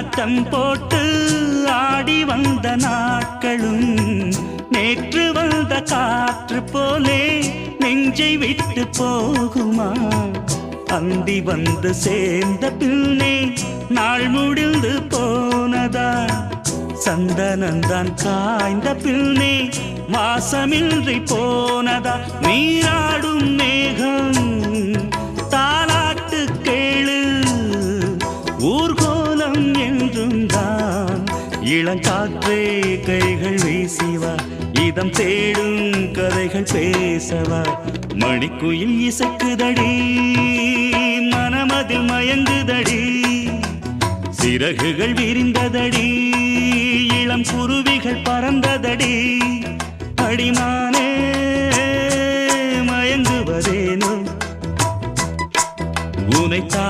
ஆட்டம் போட்டு ஆடி வந்த நாட்களும் நேற்று வந்த காற்று போலே நெஞ்சை விட்டு போகுமா? அந்தி வந்து சேர்ந்த பின்னே நாள் முடிந்து போனதா? சந்தனந்தான் காய்ந்த பின்னே வாசமின்றி போனதா? நீராடும் மேகம் தாலாட்டு கேளு, ஊர்கோலம் என்றும் தான். இளங்காற்றே கைகள் வீசிவா, இதம் தேடும் கதைகள் பேசவா? மணிக்குயில் இசைக்குதடி, மனமதில் மயங்குதடி, சிறகுகள் விரிந்ததடி, இளம் குருவிகள் பறந்ததடி. அடிமானே மயங்குவதேனோ உனைத்தான்